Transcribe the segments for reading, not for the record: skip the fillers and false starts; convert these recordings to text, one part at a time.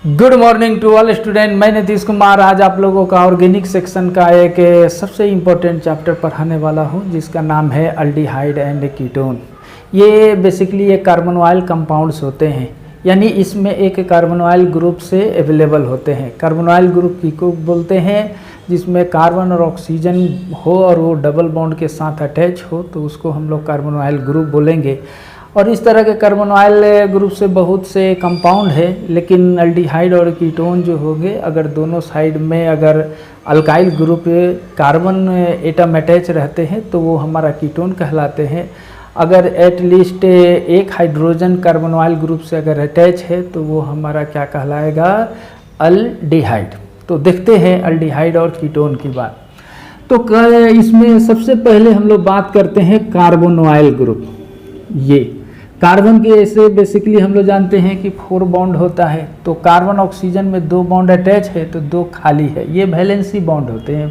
Good morning to all student. मैं नीतीश कुमार आज आप लोगों का ऑर्गेनिक सेक्शन का एक सबसे इम्पोर्टेंट चैप्टर पढ़ाने वाला हूं, जिसका नाम है अल्डिहाइड एंड कीटोन। ये बेसिकली एक कार्बन ऑयल कंपाउंड्स होते हैं, यानी इसमें एक कार्बन ऑयल ग्रुप से अवेलेबल होते हैं। कार्बन ऑयल ग्रुप की को बोलते हैं जिसमें कार्बन और ऑक्सीजन हो और वो डबल बॉन्ड के साथ अटैच हो, तो उसको हम लोग कार्बन ऑयल ग्रुप बोलेंगे। और इस तरह के कार्बन ऑयल ग्रुप से बहुत से कंपाउंड है, लेकिन अल्डिहाइड और कीटोन जो होंगे, अगर दोनों साइड में अगर alkyl group carbon atom attach रहते हैं तो वो हमारा कीटोन कहलाते हैं। अगर एटलीस्ट एक हाइड्रोजन कार्बन ऑयल ग्रुप से अगर अटैच है तो वो हमारा क्या कहलाएगा, अल्डिहाइड। तो देखते हैं अल्डिहाइड और कीटोन की बात। तो इसमें सबसे पहले हम लोग बात करते हैं कार्बन ऑयल ग्रुप। ये कार्बन के ऐसे बेसिकली हम लोग जानते हैं कि 4 बॉन्ड होता है, तो कार्बन ऑक्सीजन में 2 बॉन्ड अटैच है तो 2 खाली है, ये वैलेंसी बॉन्ड होते हैं,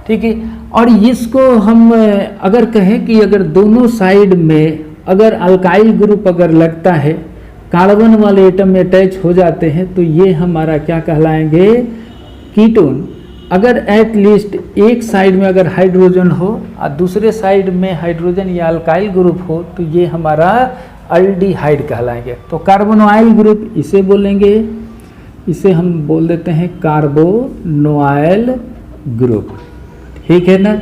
ठीक है। और इसको हम अगर कहें कि अगर दोनों साइड में अगर अल्काइल ग्रुप अगर लगता है, कार्बन वाले एटम में अटैच हो जाते हैं, तो ये हमारा क्या कहलाएंगे, कीटोन। अगर एट लीस्ट एक साइड में अगर हाइड्रोजन हो और दूसरे साइड में हाइड्रोजन या अल्काइल ग्रुप हो, तो ये हमारा अल्डिहाइड कहलाएंगे। तो कार्बन ऑयल ग्रुप इसे बोलेंगे, इसे हम बोल देते हैं कार्बोनॉयल ग्रुप, ठीक है ना।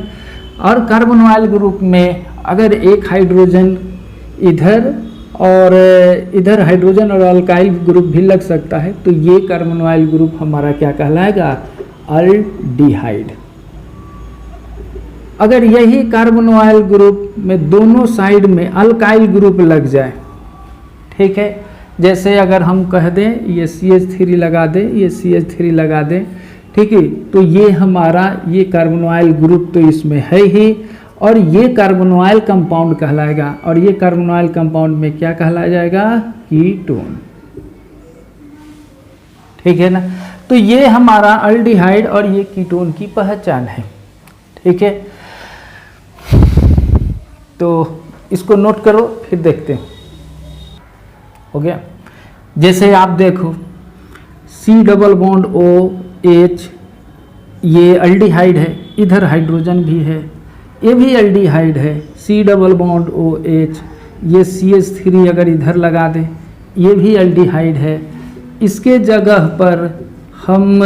और कार्बन ऑयल ग्रुप में अगर एक हाइड्रोजन इधर और इधर हाइड्रोजन और अल्काइल ग्रुप भी लग सकता है, तो ये कार्बन ऑयल ग्रुप हमारा क्या कहलाएगा, अल्डिहाइड। अगर यही कार्बन ऑयल ग्रुप में दोनों साइड में अल्काइल ग्रुप लग जाए, ठीक है, जैसे अगर हम कह दें ये CH3 लगा दें, ये CH3 लगा दें, ठीक है, तो ये हमारा ये कार्बन ऑयल ग्रुप तो इसमें है ही, और ये कार्बन ऑयल कंपाउंड कहलाएगा। और ये कार्बन ऑयल कंपाउंड में क्या कहलाया जाएगा, कीटोन, ठीक है ना। तो ये हमारा अल्डिहाइड और ये कीटोन की पहचान है, ठीक है। तो इसको नोट करो, फिर देखते हैं। हो गया। जैसे आप देखो C डबल बॉन्ड OH, ये अल्डिहाइड है, इधर हाइड्रोजन भी है, ये भी अल्डिहाइड है, C डबल बॉन्ड OH, ये CH3 अगर इधर लगा दें, ये भी अल्डिहाइड है। इसके जगह पर हम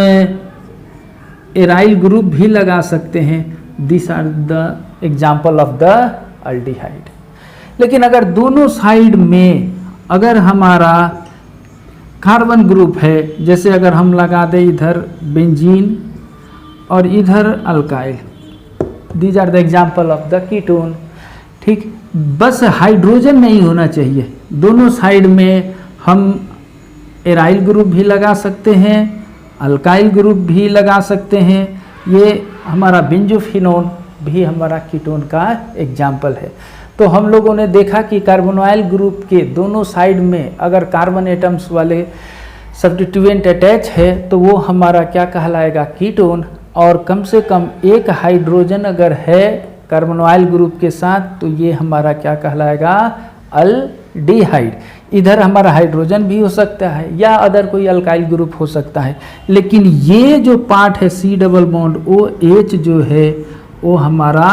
एराइल ग्रुप भी लगा सकते हैं। This are the example of the aldehyde. लेकिन अगर दोनों साइड में अगर हमारा कार्बन ग्रुप है, जैसे अगर हम लगा दें इधर बेंजीन और इधर alkyl, these are the example of the ketone, ठीक। बस हाइड्रोजन नहीं होना चाहिए, दोनों साइड में हम एराइल ग्रुप भी लगा सकते हैं, अल्काइल ग्रुप भी लगा सकते हैं। ये हमारा बेंजोफिनोन भी हमारा कीटोन का एग्जाम्पल है। तो हम लोगों ने देखा कि कार्बन ऑयल ग्रुप के दोनों साइड में अगर कार्बन एटम्स वाले सब्स्टिट्यूएंट अटैच है तो वो हमारा क्या कहलाएगा, कीटोन। और कम से कम एक हाइड्रोजन अगर है कार्बन ऑयल ग्रुप के साथ, तो ये हमारा क्या कहलाएगा, अल्डिहाइड। इधर हमारा हाइड्रोजन भी हो सकता है या अदर कोई अल्काइल ग्रुप हो सकता है, लेकिन ये जो पार्ट है C डबल बॉन्ड OH जो है वो हमारा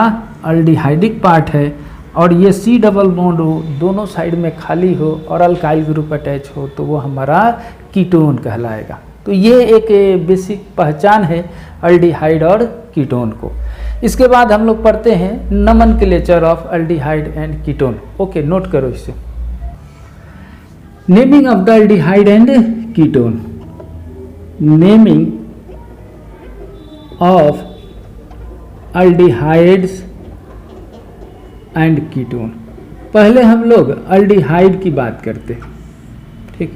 अल्डिहाइडिक पार्ट है। और ये C डबल बॉन्ड O दोनों साइड में खाली हो और अल्काइल ग्रुप अटैच हो तो वो हमारा कीटोन कहलाएगा। तो ये एक बेसिक पहचान है अल्डिहाइड और कीटोन को। इसके बाद हम लोग पढ़ते हैं nomenclature of aldehyde and ketone. Okay, note करो इसे। Naming of the aldehyde and ketone. Naming of aldehydes and ketone. पहले हम लोग अल्डिहाइड की बात करते हैं, ठीक।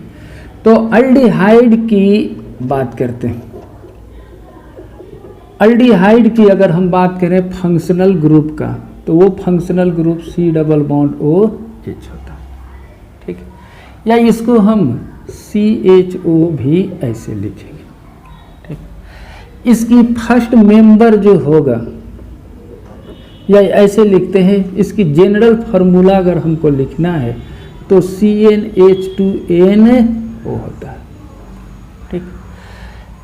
तो अल्डिहाइड की बात करते हैं। अल्डिहाइड की अगर हम बात करें फंक्शनल ग्रुप का, तो वो functional group C double bond OH होता है, ठीक है। या इसको हम CHO भी ऐसे लिखेंगे, ठीक। इसकी फर्स्ट मेंबर जो होगा, या ऐसे लिखते हैं, इसकी जनरल फार्मूला अगर हमको लिखना है तो CnH2n O होता है, ठीक।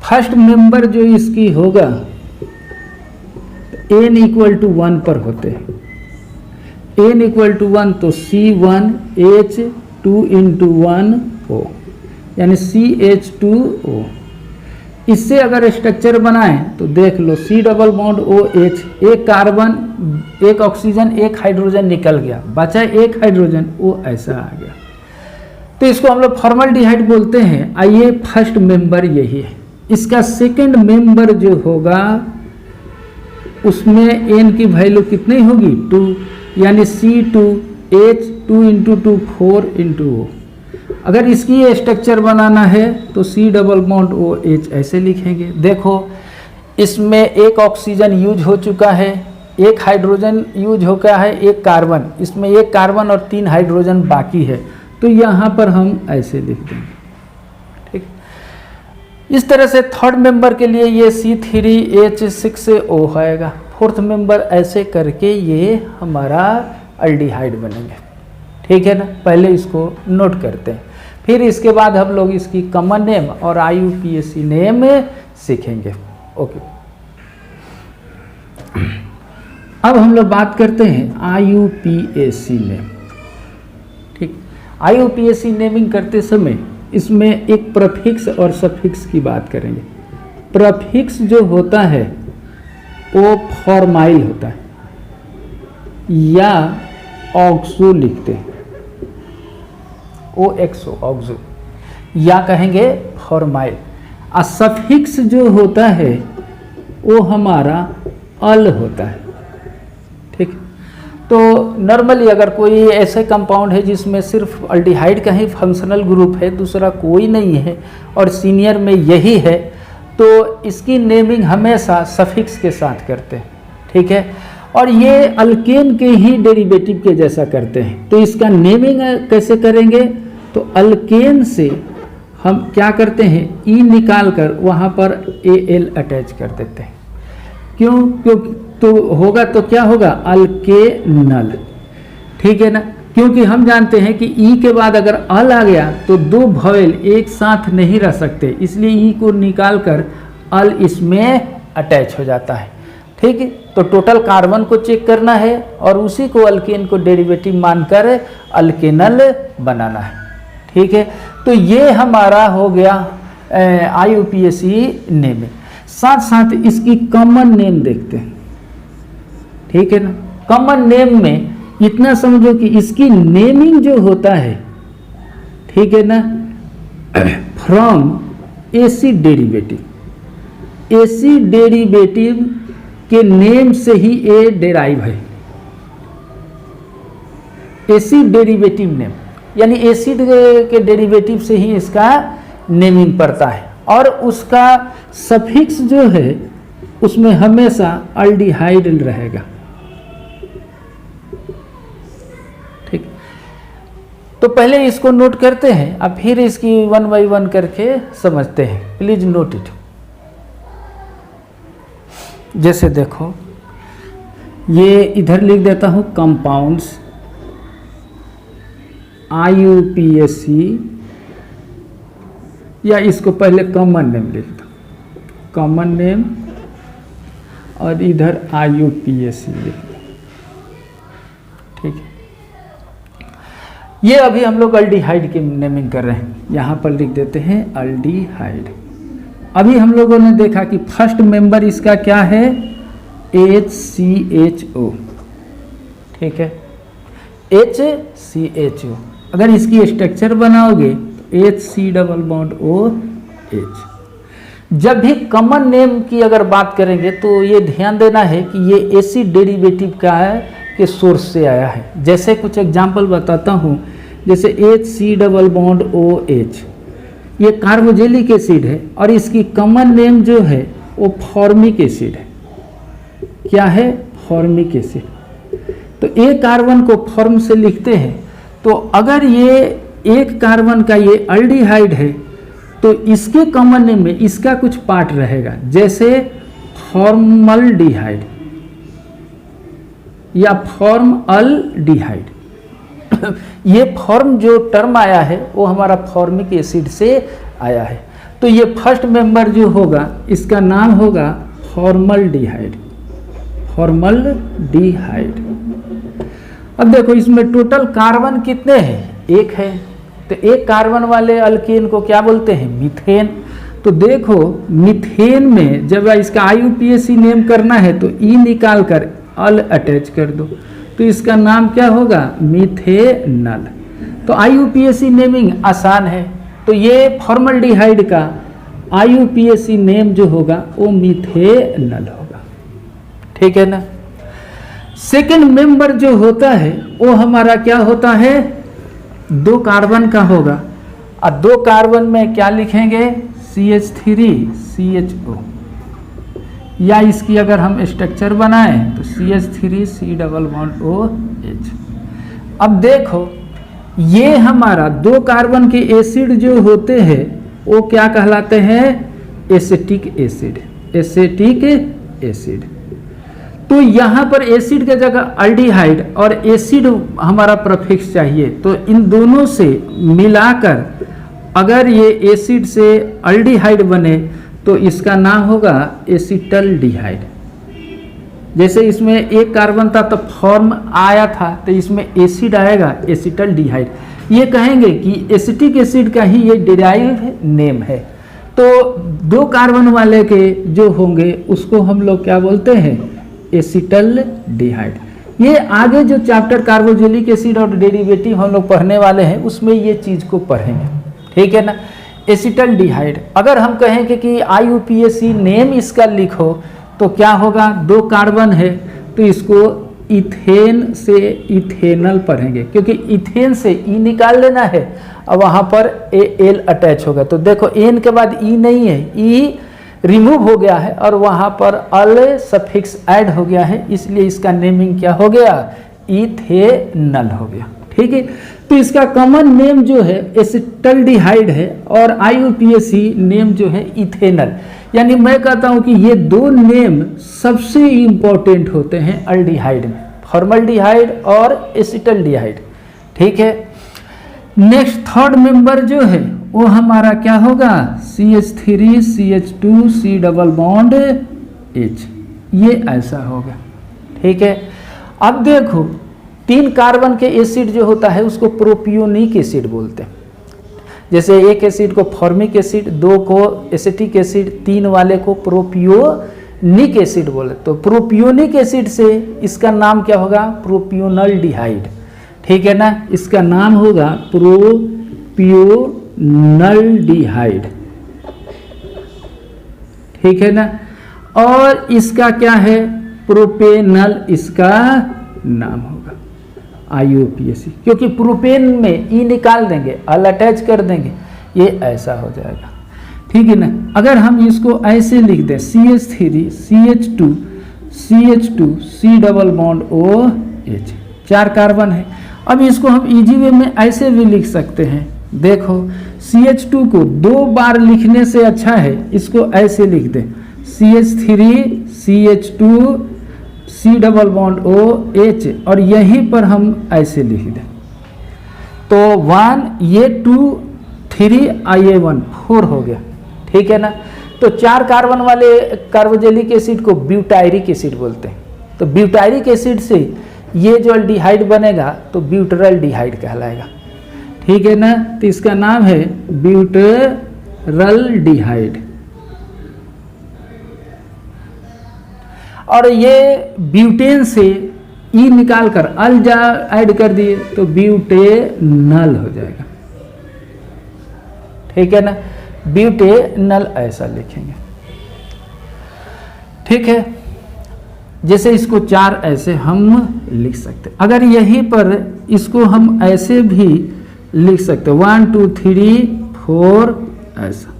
फर्स्ट मेंबर जो इसकी होगा n इक्वल टू 1 पर होते हैं, n इक्वल टू 1 तो C1H2 इंटू 1O यानी CH2O। इससे अगर स्ट्रक्चर बनाएं तो देख लो C डबल बॉन्ड OH, एक कार्बन एक ऑक्सीजन एक हाइड्रोजन निकल गया, बचा एक हाइड्रोजन, वो ऐसा आ गया, तो इसको हम लोग फॉर्मल्डिहाइड बोलते हैं। आइए फर्स्ट मेंबर यही है। इसका सेकंड मेंबर जो होगा उसमें n की वैल्यू कितनी होगी 2 यानी C2H2 इंटू 2 4 इंटू O। अगर इसकी ये स्ट्रक्चर बनाना है तो C डबल बॉन्ड OH ऐसे लिखेंगे। देखो इसमें एक ऑक्सीजन यूज हो चुका है, एक हाइड्रोजन यूज हो गया है, एक कार्बन, इसमें एक कार्बन और 3 हाइड्रोजन बाकी है, तो यहाँ पर हम ऐसे लिख देंगे। ठीक, इस तरह से थर्ड मेंबर के लिए ये C3H6O होएगा, फोर्थ मेंबर ऐसे करके ये हमारा अल्डिहाइड बनेंगे। ठीक है ना, पहले इसको नोट करते हैं, फिर इसके बाद हम लोग इसकी कॉमन नेम और IUPAC नेम सीखेंगे। ओके, अब हम लोग बात करते हैं IUPAC नेम। ठीक, IUPAC नेमिंग करते समय इसमें एक प्रीफिक्स और सफिक्स की बात करेंगे। प्रीफिक्स जो होता है वो फॉर्माइल होता है या ऑक्सो लिखते हैं, OXO ऑक्सो, या कहेंगे फॉर्माइल। और सफिक्स जो होता है वो हमारा अल होता है। ठीक, तो नॉर्मली अगर कोई ऐसे कंपाउंड है जिसमें सिर्फ अल्डिहाइड का ही फंक्शनल ग्रुप है, दूसरा कोई नहीं है और सीनियर में यही है, तो इसकी नेमिंग हमेशा सफिक्स के साथ करते हैं। ठीक है, और ये अल्केन के ही डेरिवेटिव के जैसा करते हैं। तो इसका नेमिंग कैसे करेंगे, तो अल्केन से हम क्या करते हैं, ई निकाल कर वहाँ पर AL अटैच कर देते हैं। क्यों तो होगा तो क्या होगा, अल्केनल। ठीक है ना, क्योंकि हम जानते हैं कि ई के बाद अगर अल आ गया तो दो वॉवेल एक साथ नहीं रह सकते, इसलिए ई को निकाल कर अल इसमें अटैच हो जाता है। ठीक है, तो टोटल कार्बन को चेक करना है और उसी को अल्केन को डेरिवेटिव मानकर अल्केनल बनाना है। ठीक है, तो ये हमारा हो गया IUPAC नेम। साथ साथ इसकी कॉमन नेम देखते हैं। ठीक है ना, कॉमन नेम में इतना समझो कि इसकी नेमिंग जो होता है, ठीक है ना, from acid derivative, acid derivative के नेम से ही ए डेराइव है। एसिड डेरिवेटिव नेम यानी एसिड के डेरिवेटिव से ही इसका नेमिंग पड़ता है, और उसका सफिक्स जो है उसमें हमेशा अल्डिहाइड रहेगा। ठीक, तो पहले इसको नोट करते हैं, अब फिर इसकी 1 बाय 1 करके समझते हैं। Please note it. जैसे देखो, ये इधर लिख देता हूं कंपाउंड्स IUPAC, या इसको पहले कॉमन नेम लिख दो, कॉमन नेम, और इधर IUPAC लिख दो। ठीक है, ये अभी हम लोग अल्डिहाइड की नेमिंग कर रहे हैं, यहाँ पर लिख देते हैं अल्डिहाइड। अभी हम लोगों ने देखा कि फर्स्ट मेंबर इसका क्या है, HCHO। ठीक है, HCHO। अगर इसकी स्ट्रक्चर बनाओगे तो HC डबल बॉन्ड OH। जब भी कॉमन नेम की अगर बात करेंगे तो ये ध्यान देना है कि ये एसिड डेरिवेटिव का है के सोर्स से आया है। जैसे कुछ एग्जांपल बताता हूँ, जैसे HC डबल बॉन्ड OH, ये कार्बोजेलिक एसिड है और इसकी कॉमन नेम जो है वो फॉर्मिक एसिड है। क्या है, फॉर्मिक एसिड। तो एक कार्बन को फॉर्म से लिखते हैं, तो अगर ये एक कार्बन का ये अल्डिहाइड है तो इसके कॉमन नेम में इसका कुछ पार्ट रहेगा, जैसे फॉर्मल्डिहाइड या फॉर्मल्डिहाइड। ये फॉर्म जो टर्म आया है वो हमारा फॉर्मिक एसिड से आया है। तो ये फर्स्ट मेंबर जो होगा इसका नाम होगा फॉर्मल्डिहाइड, फॉर्मल्डिहाइड। अब देखो इसमें टोटल कार्बन कितने हैं, एक है, तो एक कार्बन वाले अल्केन को क्या बोलते हैं, मीथेन। तो देखो मीथेन में जब इसका IUPAC नेम करना है तो ई निकाल कर अल अटैच कर दो, तो इसका नाम क्या होगा, मीथेनल। तो IUPAC नेमिंग आसान है, तो ये फॉर्मल्डिहाइड का IUPAC नेम जो होगा वो मीथेनल होगा, ठीक है ना। सेकेंड मेंबर जो होता है वो हमारा क्या होता है, 2 कार्बन का होगा, और 2 कार्बन में क्या लिखेंगे, CH3CHO, या इसकी अगर हम स्ट्रक्चर बनाएं तो CH3C+OH। अब देखो ये हमारा 2 कार्बन के एसिड जो होते हैं वो क्या कहलाते हैं, एसिटिक एसिड, एसिटिक एसिड। तो यहाँ पर एसिड के जगह अल्डिहाइड और एसिड हमारा प्रफिक्स चाहिए, तो इन दोनों से मिलाकर अगर ये एसिड से अल्डिहाइड बने तो इसका नाम होगा एसिटल्डिहाइड। जैसे इसमें एक कार्बन था तो फॉर्म आया था, तो इसमें एसिड आएगा, एसिटल्डिहाइड। ये कहेंगे कि एसिटिक एसिड का ही ये डिराइव नेम है। तो 2 कार्बन वाले के जो होंगे उसको हम लोग क्या बोलते हैं, एसिटल्डिहाइड। ये आगे जो चैप्टर कार्बोक्सिलिक एसिड और डेरिवेटिव हम लोग पढ़ने वाले हैं उसमें ये चीज़ को पढ़ेंगे, ठीक है ना। एसिटल्डिहाइड अगर हम कहेंगे कि IUPAC नेम इसका लिखो तो क्या होगा, 2 कार्बन है तो इसको इथेन से इथेनल पढ़ेंगे, क्योंकि इथेन से ई निकाल लेना है और वहाँ पर एल अटैच होगा। तो देखो एन के बाद ई नहीं है, ई रिमूव हो गया है और वहाँ पर अल सफिक्स ऐड हो गया है, इसलिए इसका नेमिंग क्या हो गया, इथेनल हो गया, ठीक है। तो इसका कॉमन नेम जो है एसिटल्डिहाइड है और IUPAC नेम जो है इथेनल। यानी मैं कहता हूँ कि ये 2 नेम सबसे इम्पोर्टेंट होते हैं अल्डिहाइड में, फॉर्मल्डिहाइड और एसिटल्डिहाइड, ठीक है। नेक्स्ट थर्ड मेंबर जो है वो हमारा क्या होगा, CH3CH2C+H, ये ऐसा होगा, ठीक है। अब देखो 3 कार्बन के एसिड जो होता है उसको प्रोपियोनिक एसिड बोलते हैं। जैसे एक एसिड को फॉर्मिक एसिड, 2 को एसिटिक एसिड, 3 वाले को प्रोपियोनिक एसिड बोले। तो प्रोपियोनिक एसिड से इसका नाम क्या होगा, प्रोपियोनल्डिहाइड, ठीक है ना। इसका नाम होगा प्रोपियोनल्डिहाइड, ठीक है ना। और इसका क्या है, प्रोपेनल इसका नाम होगा IUPAC, क्योंकि प्रोपेन में ई निकाल देंगे, अल अटैच कर देंगे, ये ऐसा हो जाएगा, ठीक है ना। अगर हम इसको ऐसे लिख दें CH3CH2CH2C+OH, 4 कार्बन है। अब इसको हम इजी वे में ऐसे भी लिख सकते हैं, देखो CH2 को 2 बार लिखने से अच्छा है इसको ऐसे लिख दें CH3CH2C+OH, और यहीं पर हम ऐसे लिख दें तो 1 ये 2 3 ये 1 4 हो गया, ठीक है ना। तो 4 कार्बन वाले कार्बोक्सिलिक एसिड को ब्यूटायरिक एसिड बोलते हैं। तो ब्यूटायरिक एसिड से ये जो अल्डिहाइड बनेगा तो ब्यूटरल्डिहाइड कहलाएगा, ठीक है ना। तो इसका नाम है ब्यूटरल्डिहाइड। और ये ब्यूटेन से ई निकाल कर अल ऐड कर दिए तो ब्यूटेनल हो जाएगा, ठीक है ना। ब्यूटेनल ऐसा लिखेंगे, ठीक है। जैसे इसको 4 ऐसे हम लिख सकते, अगर यहीं पर इसको हम ऐसे भी लिख सकते 1 2 3 4 ऐसा,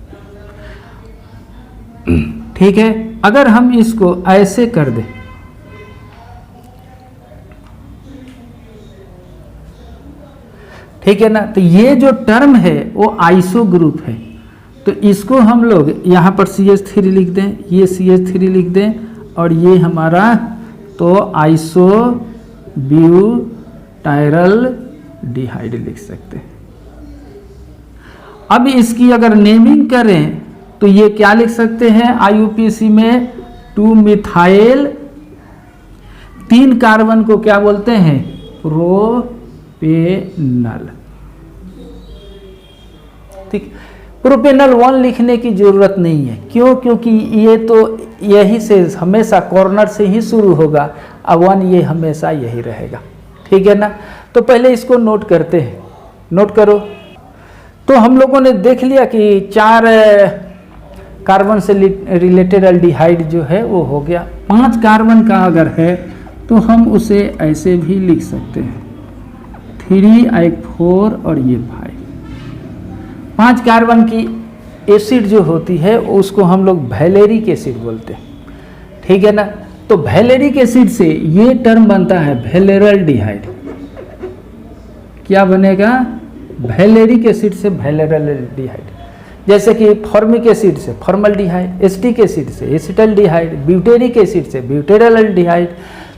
ठीक है। अगर हम इसको ऐसे कर दें ठीक है ना, तो ये जो टर्म है वो आइसो ग्रुप है। तो इसको हम लोग यहाँ पर CH3 लिख दें, ये CH3 लिख दें और ये हमारा तो आइसो ब्यूटायरल डिहाइड लिख सकते हैं। अब इसकी अगर नेमिंग करें तो ये क्या लिख सकते हैं IUPAC में, 2 मिथाइल, 3 कार्बन को क्या बोलते हैं, प्रोपेनल। ठीक, प्रोपेनल 1 लिखने की जरूरत नहीं है, क्यों, क्योंकि ये तो यही से हमेशा कॉर्नर से ही शुरू होगा, अब 1 ये हमेशा यही रहेगा, ठीक है ना। तो पहले इसको नोट करते हैं, नोट करो। तो हम लोगों ने देख लिया कि 4 कार्बन से रिलेटेड एल्डिहाइड जो है वो हो गया। 5 कार्बन का अगर है तो हम उसे ऐसे भी लिख सकते हैं, 3 एक 4 और ये 5। 5 कार्बन की एसिड जो होती है उसको हम लोग वैलेरिक एसिड बोलते हैं, ठीक है ना। तो वैलेरिक एसिड से ये टर्म बनता है वैलेरल्डिहाइड। क्या बनेगा, वैलेरिक एसिड से वैलेरल्डिहाइड। जैसे कि फॉर्मिक एसिड से फॉर्मल्डिहाइड, एसिटिक एसिड से एसिटल्डिहाइड, ब्यूटेरिक एसिड से ब्यूटेरल्डिहाइड।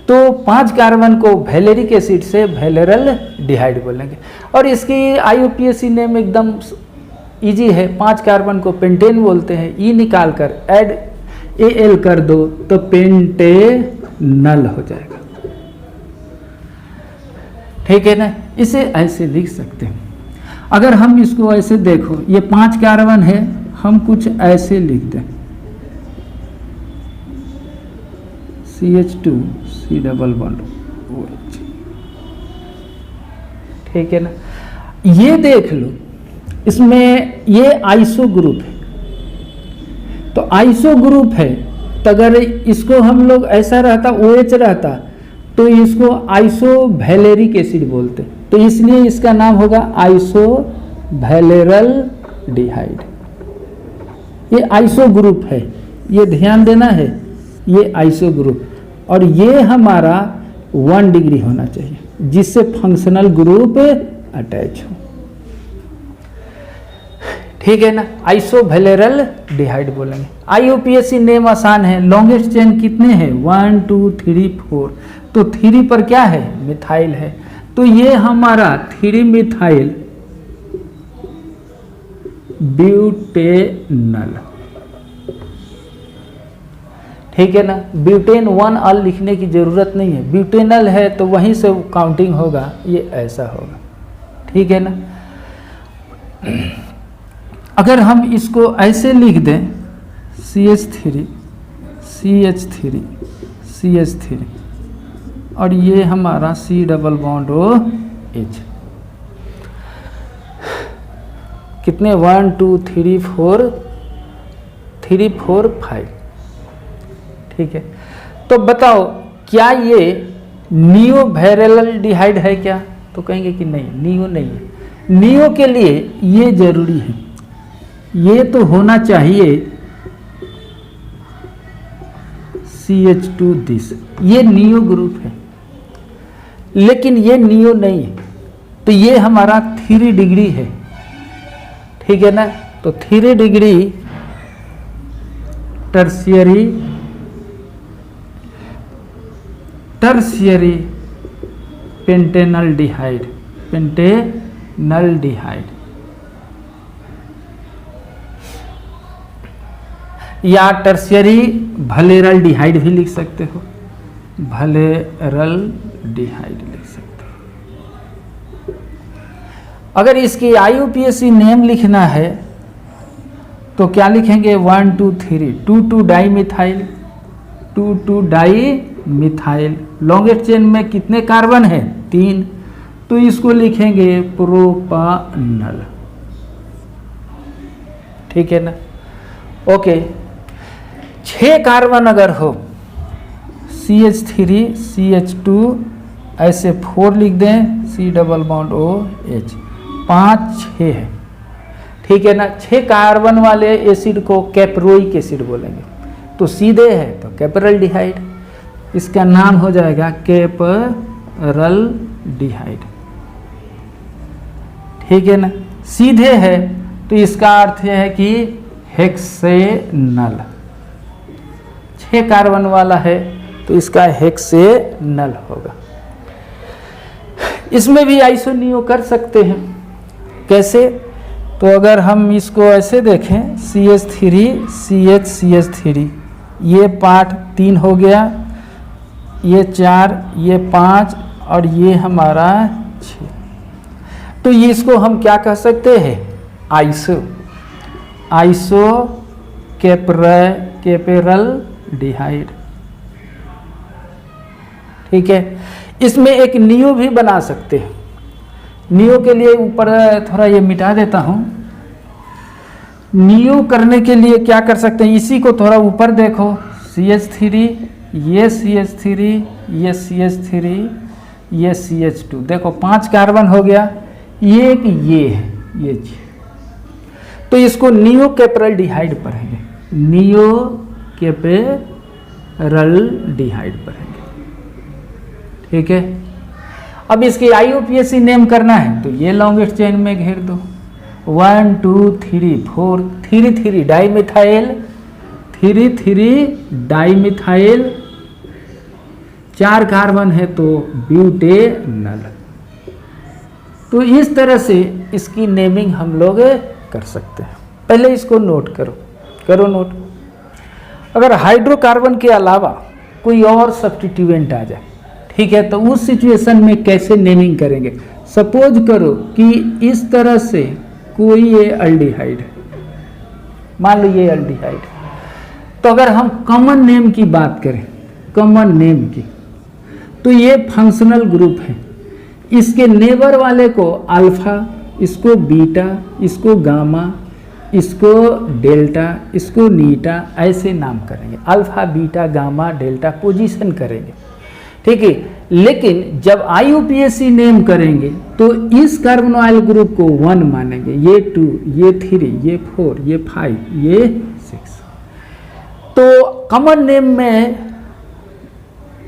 तो 5 कार्बन को वैलेरिक एसिड से वैलेरल्डिहाइड बोलेंगे। और इसकी IUPAC नेम एकदम इजी है, 5 कार्बन को पेंटेन बोलते हैं। ई निकाल कर ऐड AL कर दो तो पेंटेनल हो जाएगा, ठीक है ना। इसे ऐसे लिख सकते हैं। अगर हम इसको ऐसे देखो, ये 5 कार्बन है, हम कुछ ऐसे लिख दें, CH2 C double bond OH, ठीक है ना। ये देख लो, इसमें ये आइसो ग्रुप है, तो आइसो ग्रुप है, तो अगर इसको हम लोग ऐसा रहता OH रहता तो इसको आइसो वैलेरिक एसिड बोलते, तो इसलिए इसका नाम होगा आइसो वैलेरल्डिहाइड। ये आइसो ग्रुप है, ये ध्यान देना है, ये आइसो ग्रुप, और ये हमारा 1 डिग्री होना चाहिए जिससे फंक्शनल ग्रुप अटैच हो, ठीक है ना। आइसो वैलेरल्डिहाइड बोलेंगे। IUPAC नेम आसान है। लॉन्गेस्ट चेन कितने हैं, 1 2 3 4, तो 3 पर क्या है, मिथाइल है, तो ये हमारा 3 मिथाइल ब्यूटेनल, ठीक है ना। ब्यूटेन 1 अल लिखने की जरूरत नहीं है, ब्यूटेनल है तो वहीं से काउंटिंग होगा, ये ऐसा होगा, ठीक है ना। अगर हम इसको ऐसे लिख दें, CH3 CH3 CH3 और ये हमारा C डबल बॉन्ड OH, कितने 1 2 3 4 3 4 5, ठीक है। तो बताओ क्या ये नियो वैलेरल्डिहाइड है क्या, तो कहेंगे कि नहीं, नियो नहीं है। नियो के लिए ये जरूरी है, ये तो होना चाहिए CH2 दिस, ये नियो ग्रुप है, लेकिन ये नियो नहीं है, तो ये हमारा 3 डिग्री है, ठीक है ना। तो 3 डिग्री टर्शियरी पेंटेनल्डिहाइड, पेंटेनल्डिहाइड, या टर्शियरी वैलेरल्डिहाइड भी लिख सकते हो, वैलेरल्डिहाइड लिख सकते हो। अगर इसकी IUPAC नेम लिखना है तो क्या लिखेंगे, 1 2 3 2 2 di methyl, 2 2 di methyl. Longest chain में कितने कार्बन है, 3, तो इसको लिखेंगे प्रोपानल, ठीक है ना। ओके, 6 कार्बन अगर हो, CH3 CH2 ऐसे 4 लिख दें, C डबल बॉन्ड OH, 5 6 है, ठीक है ना। 6 कार्बन वाले एसिड को कैप्रोइक एसिड बोलेंगे, तो सीधे है तो कैपरल्डिहाइड, इसका नाम हो जाएगा कैपरल्डिहाइड, ठीक है ना। सीधे है तो इसका अर्थ है कि हेक्सेनल, 6 कार्बन वाला है तो इसका हेक्सेनल होगा। इसमें भी आइसोनियो कर सकते हैं, कैसे, तो अगर हम इसको ऐसे देखें CH3 ये पार्ट 3 हो गया, ये 4, ये 5 और ये हमारा 6। तो ये इसको हम क्या कह सकते हैं, आइसो कैपेरल डिहाइड। ठीक है, इसमें एक नियो भी बना सकते हैं। नियो के लिए ऊपर थोड़ा ये मिटा देता हूं। नियो करने के लिए क्या कर सकते हैं, इसी को थोड़ा ऊपर देखो, CH3, ये CH3, ये CH3, ये CH2, देखो 5 कार्बन हो गया, ये एक ये है, ये चीज। तो इसको नियो कैपेरल डिहाइड पढ़ेंगे, नियो कैपेरल डिहाइड पढ़ेंगे। ठीक है, अब इसकी IUPAC नेम करना है तो ये लॉन्गेस्ट चेन में घेर दो, 1 2 3 4, 3 डाइमिथाइल, 3 डाइमिथाइल, 4 कार्बन है तो ब्यूटेनल। तो इस तरह से इसकी नेमिंग हम लोग कर सकते हैं। पहले इसको नोट करो नोट। अगर हाइड्रोकार्बन के अलावा कोई और सब्स्टिट्यूएंट आ जाए, ठीक है, तो उस सिचुएशन में कैसे नेमिंग करेंगे। सपोज करो कि इस तरह से कोई ये अल्डिहाइड है, मान लो ये अल्डिहाइड, तो अगर हम कॉमन नेम की बात करें, कॉमन नेम की, तो ये फंक्शनल ग्रुप है। इसके नेबर वाले को अल्फा, इसको बीटा, इसको गामा, इसको डेल्टा, इसको नीटा, ऐसे नाम करेंगे। Alpha beta gamma delta position करेंगे, ठीक है। लेकिन जब IUPAC नेम करेंगे तो इस कार्बोनाइल ग्रुप को 1 मानेंगे, ये 2, ये 3, ये 4, ये 5, ये 6। तो कॉमन नेम में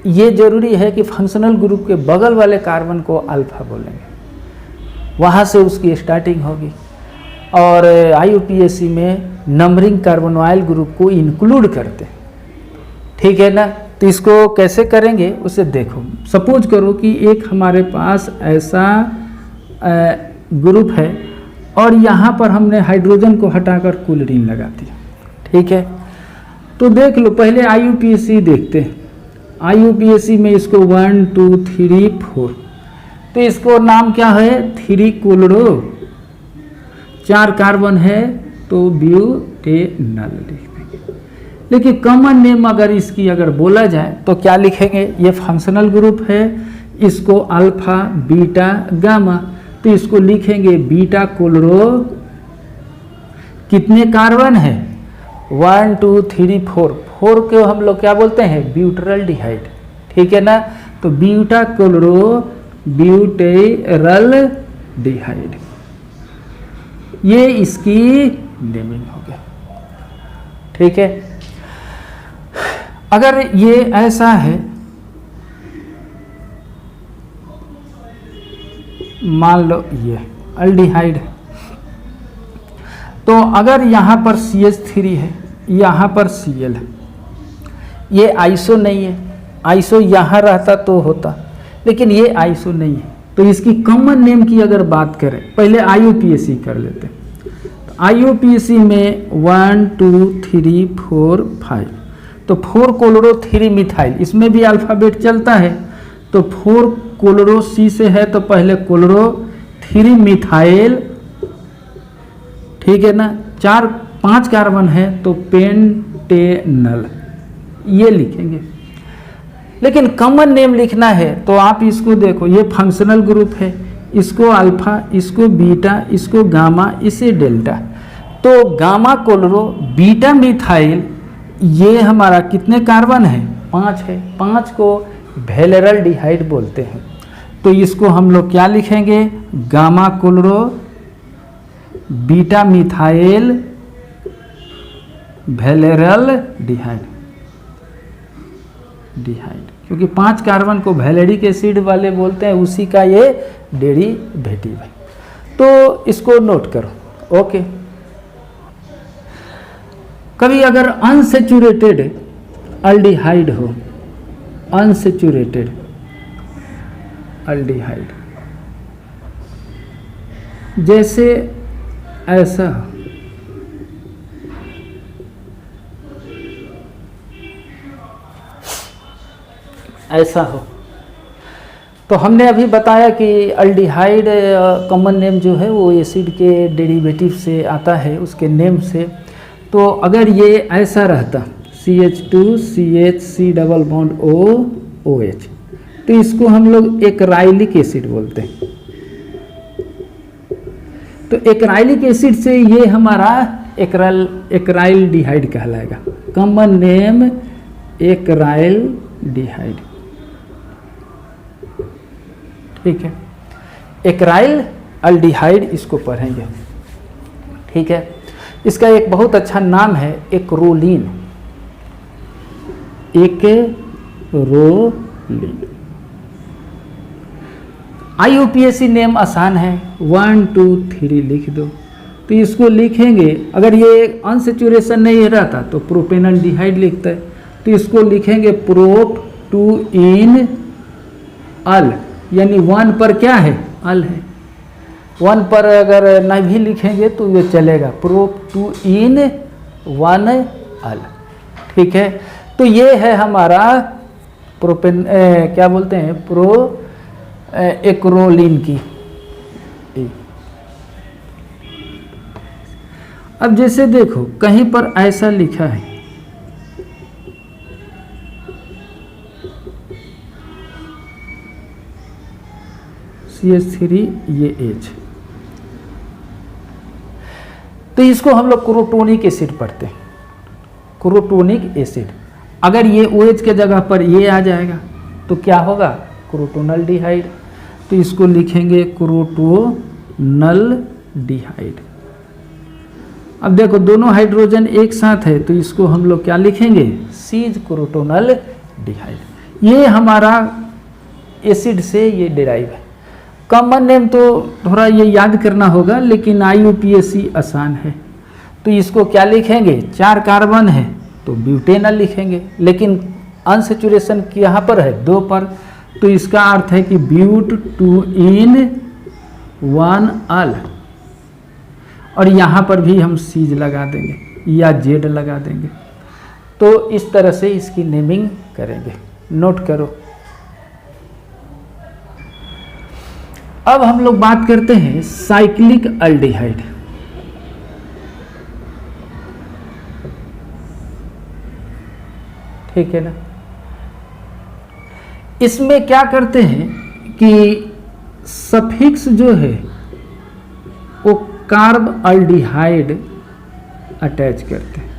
ये जरूरी है कि फंक्शनल ग्रुप के बगल वाले कार्बन को अल्फा बोलेंगे, वहाँ से उसकी स्टार्टिंग होगी। और IUPAC में नंबरिंग कार्बोनाइल ग्रुप को इंक्लूड करते हैं, ठीक है ना। तो इसको कैसे करेंगे उसे देखो। सपोज करो कि एक हमारे पास ऐसा ग्रुप है और यहाँ पर हमने हाइड्रोजन को हटाकर क्लोरीन लगा दिया, ठीक है। तो देख लो, पहले IUPAC देखते हैं। IUPAC में इसको 1 2 3 4, तो इसको नाम क्या है, 3 क्लोरो, 4 कार्बन है तो ब्यूटेनल लिख देंगे। लेकिन कॉमन नेम अगर इसकी अगर बोला जाए तो क्या लिखेंगे, ये फंक्शनल ग्रुप है, इसको अल्फा बीटा गामा, तो इसको लिखेंगे बीटा क्लोरो, कितने कार्बन है, 1 2 3 4, 4 को हम लोग क्या बोलते हैं, ब्यूटेरल डिहाइड, ठीक है ना। तो बीटा क्लोरो ब्यूटेरल डिहाइड, ये इसकी नेमिंग हो गया, ठीक है। अगर ये ऐसा है, मान लो ये अल्डिहाइड है, तो अगर यहाँ पर CH3 है, यहाँ पर Cl है, ये आइसो नहीं है, आइसो यहाँ रहता तो होता, लेकिन ये आइसो नहीं है। तो इसकी कॉमन नेम की अगर बात करें, पहले IUPAC कर लेते हैं। तो IUPAC में 1 2 3 4 5, तो 4 क्लोरो 3 मिथाइल, इसमें भी अल्फ़ाबेट चलता है। तो 4 क्लोरो C से है तो पहले क्लोरो, 3 मिथाइल, ठीक है ना, 5 कार्बन है तो पेंटेनल, ये लिखेंगे। लेकिन कॉमन नेम लिखना है तो आप इसको देखो, ये फंक्शनल ग्रुप है, इसको अल्फा, इसको बीटा, इसको गामा, इसे डेल्टा। तो गामा क्लोरो बीटा मिथाइल, ये हमारा कितने कार्बन है, 5 है, 5 को वैलेरल डिहाइड बोलते हैं। तो इसको हम लोग क्या लिखेंगे, गामा क्लोरो बीटा मिथाइल वैलेरल डिहाइड, क्योंकि 5 कार्बन को वैलेरिक एसिड वाले बोलते हैं, उसी का ये डेरिवेटिव है। तो इसको नोट करो, ओके। कभी अगर अनसेचुरेटेड अल्डिहाइड हो, अनसेचुरेटेड अल्डिहाइड, जैसे ऐसा ऐसा हो। तो हमने अभी बताया कि अल्डिहाइड कॉमन नेम जो है वो एसिड के डेरिवेटिव से आता है, उसके नेम से। तो अगर ये ऐसा रहता CH2CH डबल बॉन्ड OH, तो इसको हम लोग एकराइलिक एसिड बोलते हैं। तो एकराइलिक एसिड से ये हमारा एकराइल डिहाइड कहलाएगा। कॉमन नेम एकराइल डिहाइड, ठीक है। एकराइल अल्डिहाइड इसको पढ़ेंगे, ठीक है। इसका एक बहुत अच्छा नाम है एक्रोलीन, एक्रोलीन। IUPAC नेम आसान है, 1 2 3 लिख दो। तो इसको लिखेंगे, अगर ये अनसेचुरेशन नहीं रहता तो प्रोपेनल्डिहाइड लिखता है, तो इसको लिखेंगे प्रोप 2 इन अल, यानी 1 पर क्या है, अल है। 1 पर अगर नहीं भी लिखेंगे तो ये चलेगा, प्रोप 2 इन 1 अल, ठीक है। तो ये है हमारा क्या बोलते हैं, एक्रोलीन की। अब जैसे देखो कहीं पर ऐसा लिखा है CH3 ये H, तो इसको हम लोग क्रोटोनिक एसिड पढ़ते हैं, क्रोटोनिक एसिड। अगर ये OH के जगह पर ये आ जाएगा तो क्या होगा, क्रोटोनल डिहाइड। तो इसको लिखेंगे क्रोटोनल डिहाइड। अब देखो दोनों हाइड्रोजन एक साथ है, तो इसको हम लोग क्या लिखेंगे, सीज क्रोटोनल डिहाइड। ये हमारा एसिड से ये डिराइव है। कॉमन नेम तो थोड़ा ये याद करना होगा, लेकिन IUPAC आसान है। तो इसको क्या लिखेंगे, 4 कार्बन है तो ब्यूटेनल लिखेंगे, लेकिन अनसेचुरेशन यहाँ पर है 2 पर, तो इसका अर्थ है कि ब्यूट 2 इन 1 अल। और यहाँ पर भी हम सीज लगा देंगे या जेड लगा देंगे। तो इस तरह से इसकी नेमिंग करेंगे, नोट करो। अब हम लोग बात करते हैं साइक्लिक अल्डिहाइड। ठीक है ना। इसमें क्या करते हैं कि सफिक्स जो है वो कार्ब अल्डिहाइड अटैच करते हैं,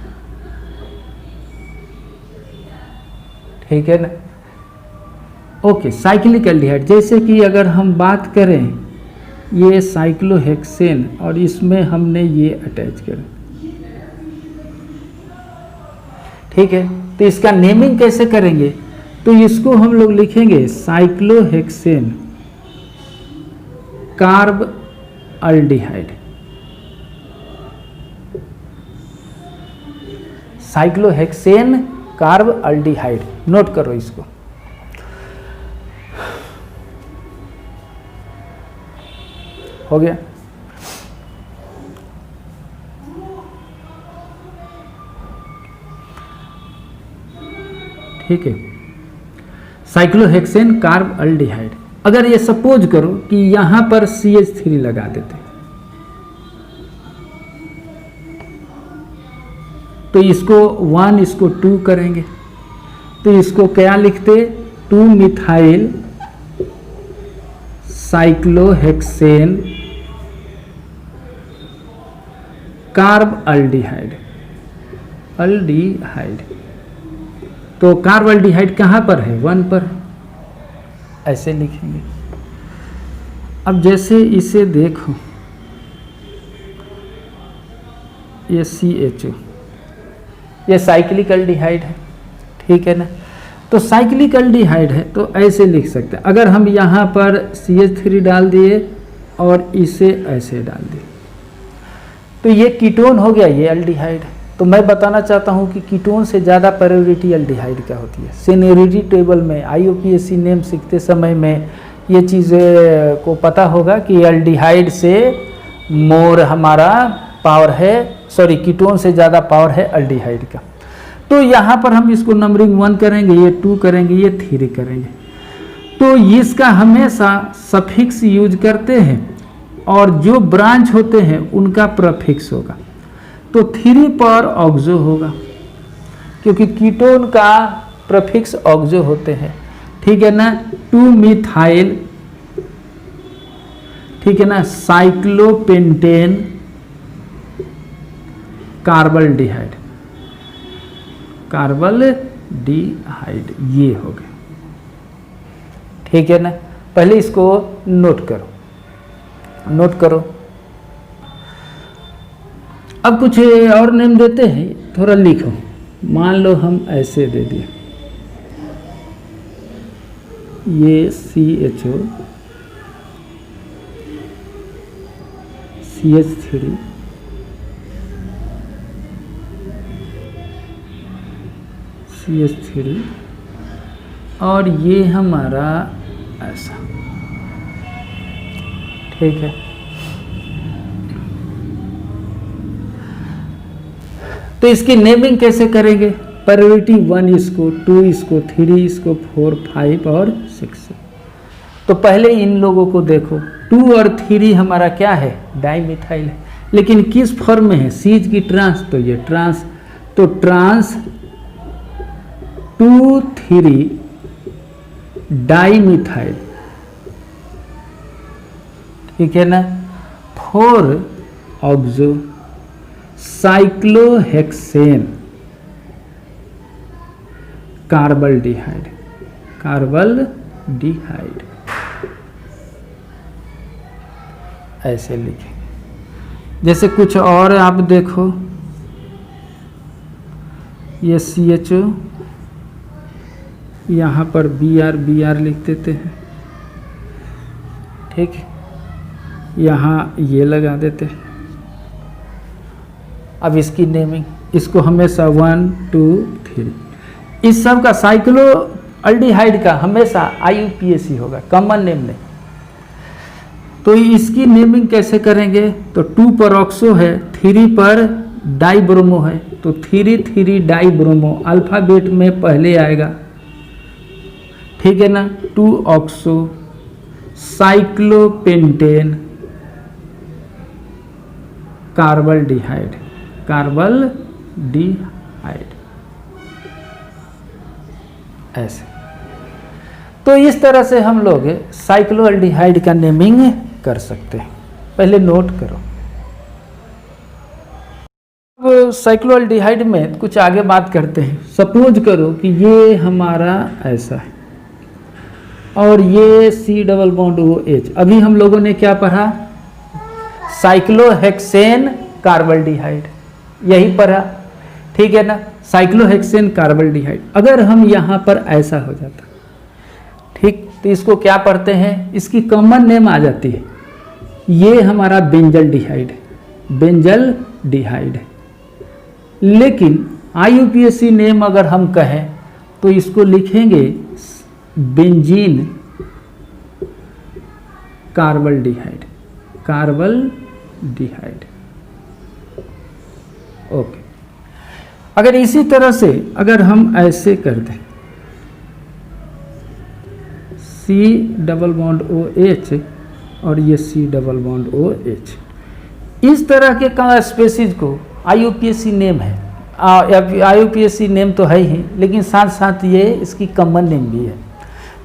ठीक है ना। ओके, साइक्लिक एल्डिहाइड, जैसे कि अगर हम बात करें ये साइक्लोहेक्सेन और इसमें हमने ये अटैच करें, ठीक है। तो इसका नेमिंग कैसे करेंगे, तो इसको हम लोग लिखेंगे cyclohexane carb aldehyde. Cyclohexane carb aldehyde, note करो इसको। हो गया। ठीक है, साइक्लोहेक्सेन कार्ब अल्डिहाइड। अगर ये सपोज करो कि यहां पर CH3 लगा देते तो इसको 1 इसको 2 करेंगे, तो इसको क्या लिखते, 2 methyl cyclohexane carb aldehyde. Aldehyde तो कार्ब अल्डिहाइड कहाँ पर है, 1 पर, ऐसे लिखेंगे। अब जैसे इसे देखो, ये CHO, ये साइक्लिक अल्डिहाइड है, ठीक है ना। तो साइक्लिक अल्डिहाइड है तो ऐसे लिख सकते हैं। अगर हम यहाँ पर CH3 डाल दिए और इसे ऐसे डाल दिए तो ये कीटोन हो गया, ये अल्डिहाइड। तो मैं बताना चाहता हूँ कि कीटोन से ज़्यादा प्रायोरिटी अल्डिहाइड का होती है। सीनियरिटी टेबल में IUPAC नेम सीखते समय में ये चीज़ को पता होगा कि अल्डिहाइड से मोर हमारा पावर है, सॉरी कीटोन से ज़्यादा पावर है अल्डिहाइड का। तो यहाँ पर हम इसको नंबरिंग 1 करेंगे, ये 2 करेंगे, ये 3 करेंगे। तो इसका हमेशा सफिक्स यूज करते हैं और जो ब्रांच होते हैं उनका प्रफिक्स होगा। तो 3 पर ऑक्सो होगा क्योंकि कीटोन का प्रफिक्स ऑक्सो होते हैं, ठीक है ना। 2 मिथाइल, ठीक है ना, साइक्लोपेंटेन कार्बल्डिहाइड, कार्बल्डिहाइड ये हो गए, ठीक है ना। पहले इसको नोट करो, नोट करो। अब कुछ और नेम देते हैं, थोड़ा लिखो। मान लो हम ऐसे दे दिए, ये CHO CH3 CH3 और ये हमारा ऐसा, ठीक है। तो इसकी नेमिंग कैसे करेंगे? प्रायोरिटी 1 इसको, 2 इसको, 3 इसको, 4 5 और 6। तो पहले इन लोगों को देखो, 2 और 3 हमारा क्या है? डाइमिथाइल है, लेकिन किस फॉर्म में है? सीज की ट्रांस, तो ये ट्रांस, तो ट्रांस 2 3 डाइमिथाइल, ठीक है ना। 4 ऑक्सो साइक्लोहेक्सेन कार्बल्डिहाइड, कार्बल्डिहाइड ऐसे लिखेंगे। जैसे कुछ और आप देखो, ये CHO, यहाँ पर BR लिख देते हैं, ठीक, यहाँ ये लगा देते हैं। अब इसकी नेमिंग, इसको हमेशा 1 2 3, इस सब का साइक्लो अल्डिहाइड का हमेशा IUPAC होगा, कॉमन नेम नहीं। तो इसकी नेमिंग कैसे करेंगे? तो 2 पर ऑक्सो है, 3 पर डाइब्रोमो है, तो 3 3 डाइब्रोमो अल्फाबेट में पहले आएगा, ठीक है ना। 2 ऑक्सो साइक्लोपेंटेन कार्बल्डिहाइड, कार्बल्डिहाइड ऐसे। तो इस तरह से हम लोग साइक्लोअल्डिहाइड का नेमिंग कर सकते हैं। पहले नोट करो। अब साइक्लोअल्डिहाइड में कुछ आगे बात करते हैं। सपोज करो कि ये हमारा ऐसा है और ये C+OH। अभी हम लोगों ने क्या पढ़ा? साइक्लोहेक्सेन कार्बल्डिहाइड, यही पढ़ा, ठीक है ना। साइक्लोहेक्सेन कार्बल्डिहाइड अगर हम यहाँ पर ऐसा हो जाता, ठीक, तो इसको क्या पढ़ते हैं? इसकी कॉमन नेम आ जाती है, ये हमारा बेंजल डिहाइड, बेंजल डिहाइड। लेकिन IUPAC नेम अगर हम कहें तो इसको लिखेंगे बेंजीन कार्बल्डिहाइड, कार्बल्डिहाइड, ओके। अगर इसी तरह से अगर हम ऐसे कर दें C+OH और ये C+OH, इस तरह के का स्पेसीज को IUPAC नेम है। IUPAC नेम तो है ही, लेकिन साथ साथ ये इसकी कॉमन नेम भी है।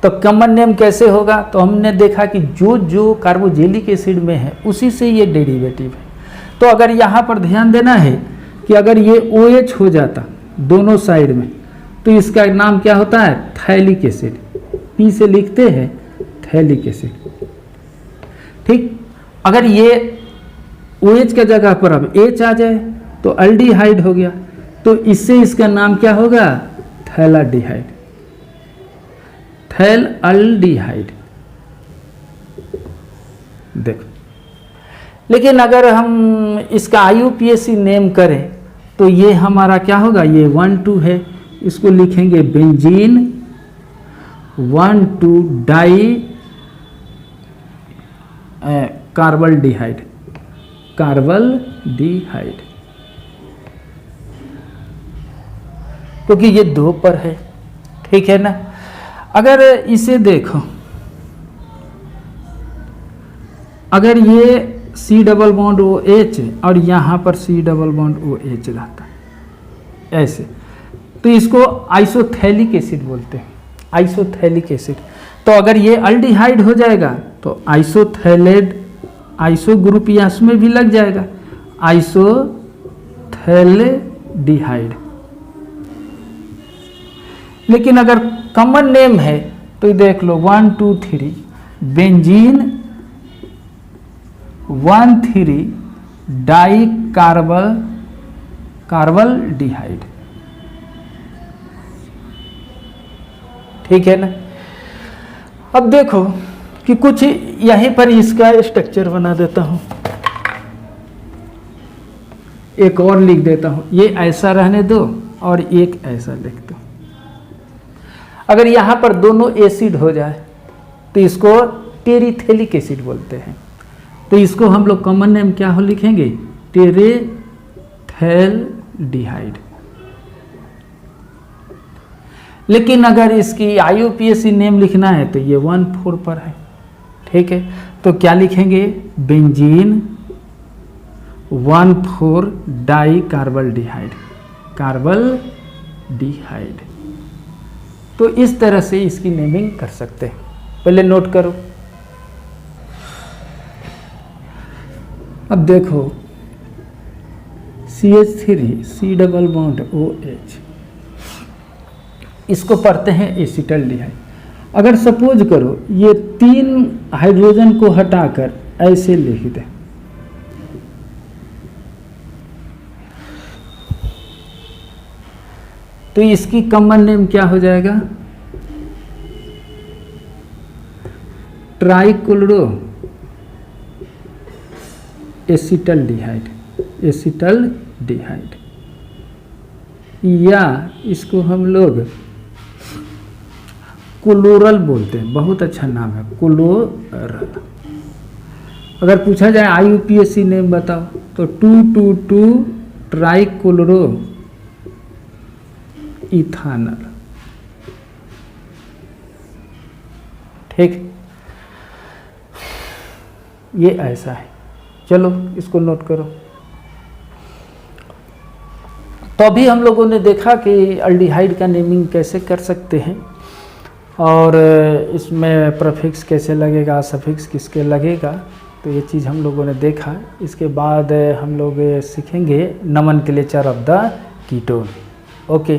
तो कॉमन नेम कैसे होगा? तो हमने देखा कि जो जो कार्बोजेलिक एसिड में है उसी से ये डेरिवेटिव है। तो अगर यहाँ पर ध्यान देना है कि अगर ये OH हो जाता दोनों साइड में, तो इसका नाम क्या होता है? Phthalic acid. P से लिखते हैं थैलिक एसिड, ठीक। अगर ये OH के जगह पर अब H आ जाए तो अल्डिहाइड हो गया, तो इससे इसका नाम क्या होगा? थैलाडिहाइड, थैलाल्डिहाइड। देखो, लेकिन अगर हम इसका IUPAC नेम करें तो ये हमारा क्या होगा? ये 1 2 है, इसको लिखेंगे बेंजीन 1 2 डाई कार्बल्डिहाइड, कार्बल्डिहाइड, क्योंकि ये 2 पर है, ठीक है ना। अगर इसे देखो, अगर ये C डबल बॉन्ड OH और यहाँ पर C डबल बॉन्ड OH रहता ऐसे, तो इसको आइसोथैलिक एसिड बोलते हैं, आइसोथैलिक एसिड। तो अगर ये अल्डिहाइड हो जाएगा तो आइसोथैलेड, आइसो ग्रुप यहाँ में भी लग जाएगा, आइसोथैलेडिहाइड। लेकिन अगर कॉमन नेम है तो देख लो 1 2 3 बेंजीन 1,3 डाई कार्बल्डिहाइड, ठीक है ना। अब देखो कि कुछ यहीं पर इसका स्ट्रक्चर बना देता हूं, एक और लिख देता हूं, ये ऐसा रहने दो और एक ऐसा लिख दो। अगर यहां पर दोनों एसिड हो जाए तो इसको टेरिथेलिक एसिड बोलते हैं। तो इसको हम लोग कॉमन नेम क्या हो लिखेंगे, टेरेथैल्डिहाइड। लेकिन अगर इसकी IUPAC नेम लिखना है तो ये 1,4 पर है, ठीक है। तो क्या लिखेंगे, बेंजीन 1,4 डाई कार्बल्डिहाइड, कार्बल्डिहाइड। तो इस तरह से इसकी नेमिंग कर सकते हैं, पहले नोट करो। अब देखो CH3 C double bond OH, इसको पढ़ते हैं एसिटल्डिहाइड। अगर सपोज करो ये 3 हाइड्रोजन को हटाकर ऐसे लिख दें, तो इसकी कॉमन नेम क्या हो जाएगा, ट्राइक्लोरो एसिटल्डिहाइड, एसिटल्डिहाइड। या इसको हम लोग क्लोरल बोलते हैं, बहुत अच्छा नाम है क्लोरल। अगर पूछा जाए IUPAC नेम बताओ तो 2,2,2 ट्राइक्लोरो इथानल, ठीक। ये ऐसा है, चलो इसको नोट करो। तो अभी हम लोगों ने देखा कि अल्डिहाइड का नेमिंग कैसे कर सकते हैं और इसमें प्रीफिक्स कैसे लगेगा, सफिक्स किसके लगेगा, तो ये चीज़ हम लोगों ने देखा। इसके बाद हम लोग सीखेंगे nomenclature of the ketone. Okay.